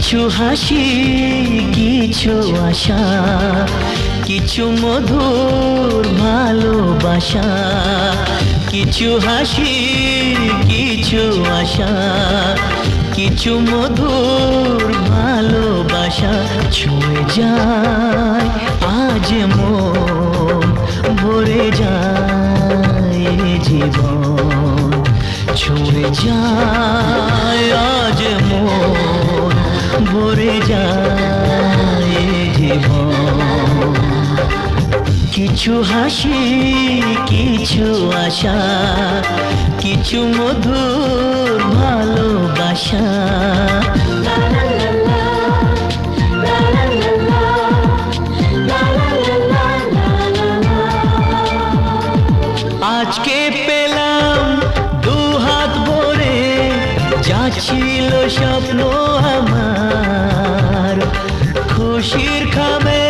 কিছু হাসি, কিছু আশা, কিছু মধুর ভালোবাসা। কিছু হাসি, কিছু আশা, কিছু মধুর ভালোবাসা। ছুঁয়ে যায় আজ মন, ভরে যায় জীবন। ছুঁয়ে যায় আজ মন, ভরে যায় জীবন। কিছু হাসি, কিছু আশা, কিছু মধুর ভালোবাসা। আজকে পেলাম দুহাত ভরে, যা ছিল স্বপ্ন আমার। খুশির খামে